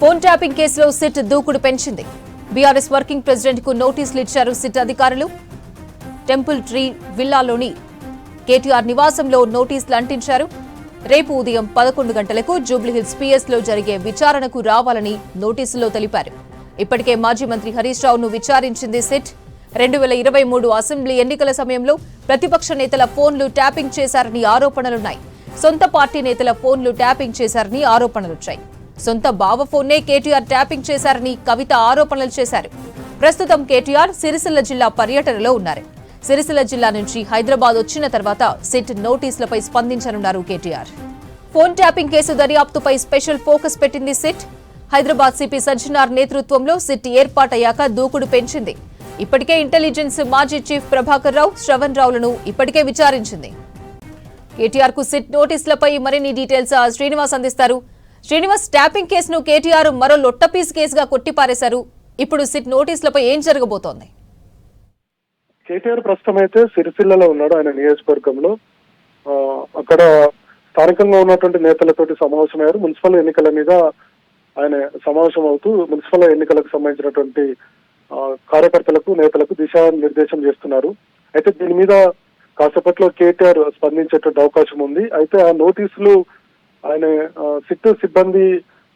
Phone tapping కేసులో SIT దూకుడు పెంచింది. బీఆర్ఎస్ వర్కింగ్ ప్రెసిడెంట్ కు నోటీసులు ఇచ్చారు సిట్ అధికారులు. టెంపుల్ ట్రీ విల్లాలోని కేటీఆర్ నివాసంలో నోటీసులు అంటించారు. రేపు ఉదయం 11 గంటలకు జూబ్లీహిల్స్ పిఎస్ లో జరిగే విచారణకు రావాలని నోటీసుల్లో తెలిపారు. ఇప్పటికే మాజీ మంత్రి హరీష్ రావును విచారించింది సిట్. 2023 అసెంబ్లీ ఎన్నికల సమయంలో ప్రతిపక్ష నేతల ఫోన్లు ట్యాపింగ్ చేశారని ఆరోపణలున్నాయి. సొంత పార్టీ నేతల ఫోన్లు ట్యాపింగ్ చేశారని ఆరోపణలొచ్చాయి. సొంత బావ ఫోన్నే కేటీఆర్ ట్యాపింగ్ చేశారని కవిత ఆరోపణలు చేశారు. ప్రస్తుతం కేటీఆర్ సిరిసిల్ల జిల్లా పర్యటనలో ఉన్నారు. సిరిసిల్ల జిల్లా నుంచి హైదరాబాద్ వచ్చిన తర్వాత సిట్ నోటీసులపై స్పందించనున్నారు కేటీఆర్. ఫోన్ ట్యాపింగ్ కేసు దర్యాప్తుపై స్పెషల్ ఫోకస్ పెట్టింది సిట్. హైదరాబాద్ సిపి సజ్జనార్ నేతృత్వంలో సిట్ ఏర్పాటయ్యాక దూకుడు పెంచింది. ఇప్పటికే ఇంటెలిజెన్స్ మాజీ చీఫ్ ప్రభాకర్ రావు, శ్రవణ్ రావులను ఇప్పటికే విచారించింది. కేటీఆర్ కు సిట్ నోటీసులపై మరిన్ని డీటెయిల్స్ శ్రీనివాస్ అందిస్తారు. శ్రీనివాస్, ట్యాపింగ్ కేసును కేటీఆర్ మరో లొట్టపీస్ కేసుగా కొట్టిపారేశారు. ఇప్పుడు సిట్ నోటీసులపై ఏం జరగబోతోంది? కేటీఆర్ ప్రస్తుతం అయితే సిరిసిల్లలో ఉన్నాడు. ఆయన నియోజకవర్గంలో అక్కడ స్థానికంగా ఉన్నటువంటి నేతలతోటి సమావేశమయ్యారు. మున్సిపల్ ఎన్నికల మీద ఆయన సమావేశం అవుతూ మున్సిపల్ ఎన్నికలకు సంబంధించినటువంటి కార్యకర్తలకు, నేతలకు దిశానిర్దేశం చేస్తున్నారు. అయితే దీని మీద కాసేపట్లో కేటీఆర్ స్పందించేటువంటి అవకాశం ఉంది. అయితే ఆ నోటీసులు ఆయన సిట్ సిబ్బంది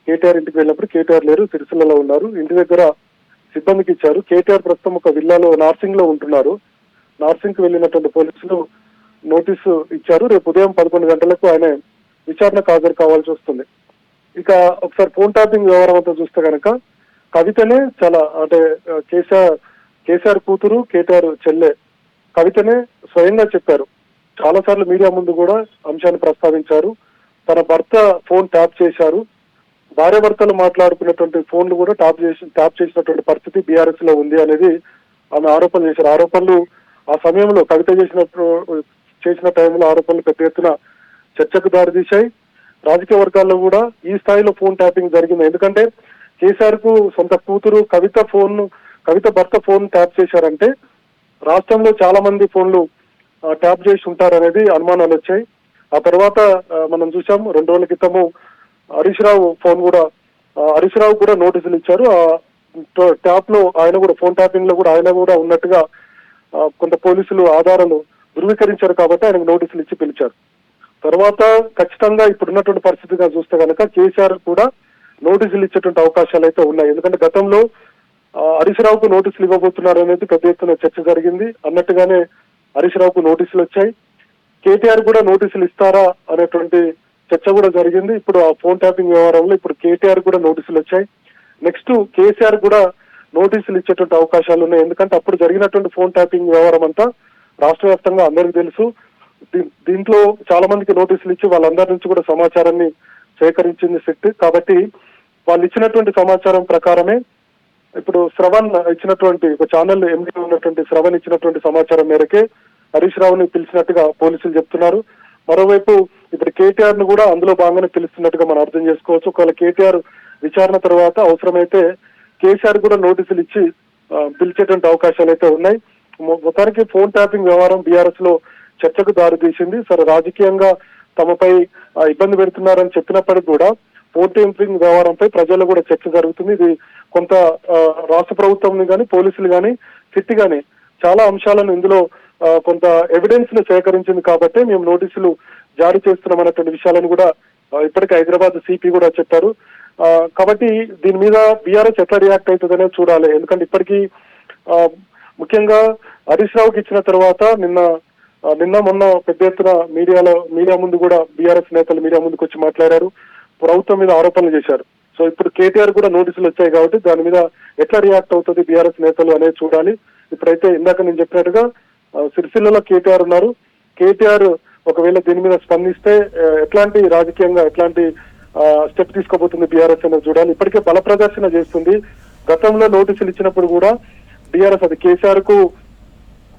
కేటీఆర్ ఇంటికి వెళ్ళినప్పుడు కేటీఆర్ లేరు, సిరిసిల్లలో ఉన్నారు. ఇంటి దగ్గర సిబ్బందికి ఇచ్చారు. కేటీఆర్ ప్రస్తుతం ఒక విల్లాలో నార్సింగ్ లో ఉంటున్నారు. నార్సింగ్ కు వెళ్ళినటువంటి పోలీసులు నోటీసు ఇచ్చారు. రేపు ఉదయం 11 గంటలకు ఆయన విచారణకు హాజరు కావాల్సి వస్తుంది. ఇక ఒకసారి ఫోన్ ట్యాపింగ్ వ్యవహారం అంతా చూస్తే కనుక కవితనే చాలా అంటే కేసీఆర్ కూతురు, కేటీఆర్ చెల్లె కవితనే స్వయంగా చెప్పారు. చాలా సార్లు మీడియా ముందు కూడా అంశాన్ని ప్రస్తావించారు. తన భర్త ఫోన్ ట్యాప్ చేశారు. భార్యాభర్తలు మాట్లాడుకున్నటువంటి ఫోన్లు కూడా ట్యాప్ చేసినటువంటి పరిస్థితి బీఆర్ఎస్ లో ఉంది అనేది ఆమె ఆరోపణలు చేశారు. ఆరోపణలు ఆ సమయంలో కవిత చేసిన టైంలో ఆరోపణలు పెద్ద ఎత్తున చర్చకు దారితీశాయి. రాజకీయ వర్గాల్లో కూడా ఈ స్థాయిలో ఫోన్ ట్యాపింగ్ జరిగింది. ఎందుకంటే కేసీఆర్ కు సొంత కూతురు కవిత భర్త ఫోన్ ట్యాప్ చేశారంటే రాష్ట్రంలో చాలా మంది ఫోన్లు ట్యాప్ చేసి ఉంటారనేది అనుమానాలు వచ్చాయి. ఆ తర్వాత మనం చూసాం 2 రోజుల క్రితము హరీష్ రావు కూడా నోటీసులు ఇచ్చారు. ఆ ట్యాప్ లో ఆయన కూడా ఫోన్ ట్యాపింగ్ లో కూడా ఆయన కూడా ఉన్నట్టుగా కొంత పోలీసులు ఆధారాలు ధృవీకరించారు కాబట్టి ఆయనకు నోటీసులు ఇచ్చి పిలిచారు. తర్వాత ఖచ్చితంగా ఇప్పుడున్నటువంటి పరిస్థితిగా చూస్తే కనుక కేసీఆర్ కూడా నోటీసులు ఇచ్చేటువంటి అవకాశాలు అయితే ఉన్నాయి. ఎందుకంటే గతంలో హరీష్ రావుకు నోటీసులు ఇవ్వబోతున్నారు అనేది పెద్ద ఎత్తున చర్చ జరిగింది. అన్నట్టుగానే హరీష్ రావుకు నోటీసులు వచ్చాయి. కేటీఆర్ కూడా నోటీసులు ఇస్తారా అనేటువంటి చర్చ కూడా జరిగింది. ఇప్పుడు ఆ ఫోన్ ట్యాపింగ్ వ్యవహారంలో ఇప్పుడు కేటీఆర్ కూడా నోటీసులు వచ్చాయి. నెక్స్ట్ కేసీఆర్ కూడా నోటీసులు ఇచ్చేటువంటి అవకాశాలు ఉన్నాయి. ఎందుకంటే అప్పుడు జరిగినటువంటి ఫోన్ ట్యాపింగ్ వ్యవహారం అంతా రాష్ట్ర వ్యాప్తంగా అందరికీ తెలుసు. దీంట్లో చాలా మందికి నోటీసులు ఇచ్చి వాళ్ళందరి నుంచి కూడా సమాచారాన్ని సేకరించింది సిట్. కాబట్టి వాళ్ళు ఇచ్చినటువంటి సమాచారం ప్రకారమే ఇప్పుడు శ్రవణ్ ఇచ్చినటువంటి ఒక ఛానల్ ఎండీ ఉన్నటువంటి శ్రవణ్ ఇచ్చినటువంటి సమాచారం మేరకే హరీష్ రావుని పిలిచినట్టుగా పోలీసులు చెప్తున్నారు. మరోవైపు ఇప్పుడు కేటీఆర్ ను కూడా అందులో భాగంగానే పిలుస్తున్నట్టుగా మనం అర్థం చేసుకోవచ్చు. ఒకవేళ కేటీఆర్ విచారణ తర్వాత అవసరమైతే కేసీఆర్ కూడా నోటీసులు ఇచ్చి పిలిచేటువంటి అవకాశాలు అయితే ఉన్నాయి. మొత్తానికి ఫోన్ ట్యాపింగ్ వ్యవహారం బీఆర్ఎస్ లో చర్చకు దారితీసింది. సరే, రాజకీయంగా తమపై ఇబ్బంది పెడుతున్నారని చెప్పినప్పటికీ కూడా ఫోన్ ట్యాపింగ్ వ్యవహారంపై ప్రజల్లో కూడా చర్చ జరుగుతుంది. ఇది కొంత రాష్ట్ర ప్రభుత్వం కానీ పోలీసులు కానీ సిట్ కానీ చాలా అంశాలను ఇందులో కొంత ఎవిడెన్స్ ను సేకరించింది కాబట్టి మేము నోటీసులు జారీ చేస్తున్నాం అనేటువంటి విషయాలను కూడా ఇప్పటికే హైదరాబాద్ సిపి కూడా చెప్పారు. కాబట్టి దీని మీద బీఆర్ఎస్ ఎట్లా రియాక్ట్ అవుతుందనే చూడాలి. ఎందుకంటే ఇప్పటికీ ముఖ్యంగా హరీష్ రావుకి ఇచ్చిన తర్వాత నిన్న మొన్న పెద్ద ఎత్తున మీడియా ముందు కూడా బీఆర్ఎస్ నేతలు మీడియా ముందుకు వచ్చి మాట్లాడారు. ప్రభుత్వం మీద ఆరోపణలు చేశారు. సో ఇప్పుడు కేటీఆర్ కూడా నోటీసులు వచ్చాయి కాబట్టి దాని మీద ఎట్లా రియాక్ట్ అవుతుంది బీఆర్ఎస్ నేతలు అనేది చూడాలి. ఇప్పుడైతే ఇందాక నేను చెప్పినట్టుగా సిరిసిల్లలో కేటీఆర్ ఉన్నారు. కేటీఆర్ ఒకవేళ దీని మీద స్పందిస్తే ఎట్లాంటి రాజకీయంగా ఎట్లాంటి స్టెప్ తీసుకోబోతుంది బీఆర్ఎస్ అనేది చూడాలి. ఇప్పటికే బల ప్రదర్శన చేస్తుంది. గతంలో నోటీసులు ఇచ్చినప్పుడు కూడా బీఆర్ఎస్ అది కేసీఆర్ కు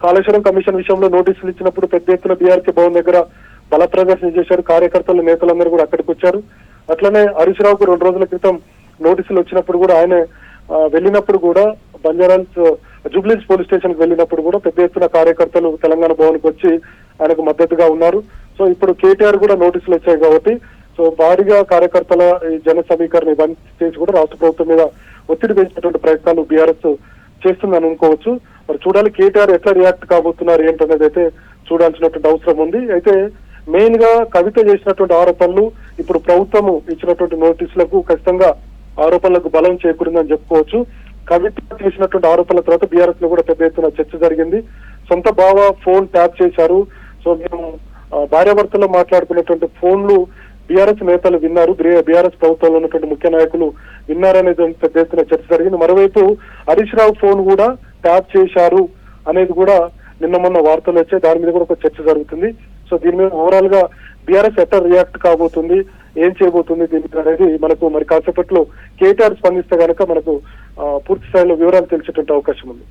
కాళేశ్వరం కమిషన్ విషయంలో నోటీసులు ఇచ్చినప్పుడు పెద్ద ఎత్తున బీఆర్కే భవన్ దగ్గర బల ప్రదర్శన చేశారు. కార్యకర్తలు, నేతలందరూ కూడా అక్కడికి వచ్చారు. అట్లనే హరీష్ రావుకు 2 రోజుల క్రితం నోటీసులు వచ్చినప్పుడు కూడా ఆయన వెళ్ళినప్పుడు కూడా బంజారాల్స్ జూబ్లీహిల్స్ పోలీస్ స్టేషన్ కి వెళ్ళినప్పుడు కూడా పెద్ద ఎత్తున కార్యకర్తలు తెలంగాణ భవన్ కు వచ్చి ఆయనకు మద్దతుగా ఉన్నారు. సో ఇప్పుడు కేటీఆర్ కూడా నోటీసులు వచ్చాయి కాబట్టి సో భారీగా కార్యకర్తల ఈ జన సమీకరణ బంద్ చేసి కూడా రాష్ట్ర ప్రభుత్వం మీద ఒత్తిడి పెంచినటువంటి ప్రయత్నాలు బీఆర్ఎస్ చేస్తుందని అనుకోవచ్చు. మరి చూడాలి కేటీఆర్ ఎట్లా రియాక్ట్ కాబోతున్నారు ఏంటనేది అయితే చూడాల్సినటువంటి అవసరం ఉంది. అయితే మెయిన్ గా కవిత చేసినటువంటి ఆరోపణలు ఇప్పుడు ప్రభుత్వం ఇచ్చినటువంటి నోటీసులకు ఖచ్చితంగా ఆరోపణలకు బలం చేకూరిందని చెప్పుకోవచ్చు. కవిత చేసినటువంటి ఆరోపణల తర్వాత బీఆర్ఎస్ లో కూడా పెద్ద ఎత్తున చర్చ జరిగింది. సొంత బావ ఫోన్ ట్యాప్ చేశారు, సో మేము భార్యాభర్తలో మాట్లాడుకున్నటువంటి ఫోన్లు బీఆర్ఎస్ నేతలు విన్నారు, బీఆర్ఎస్ ప్రభుత్వంలో ఉన్నటువంటి ముఖ్య నాయకులు విన్నారనేది పెద్ద ఎత్తున చర్చ జరిగింది. మరోవైపు హరీష్ రావు ఫోన్ కూడా ట్యాప్ చేశారు అనేది కూడా నిన్న మొన్న వార్తలు వచ్చాయి. దాని మీద కూడా ఒక చర్చ జరుగుతుంది. సో దీని మీద ఓవరాల్ గా బీఆర్ఎస్ ఎట్లా రియాక్ట్ కాబోతుంది, ఏం చేయబోతుంది దీని మీద అనేది మనకు మరి కాసేపట్లో కేటీఆర్ స్పందిస్తే కనుక మనకు పూర్తి స్థాయిలో వివరాలు తెలిసేటువంటి అవకాశం ఉంది.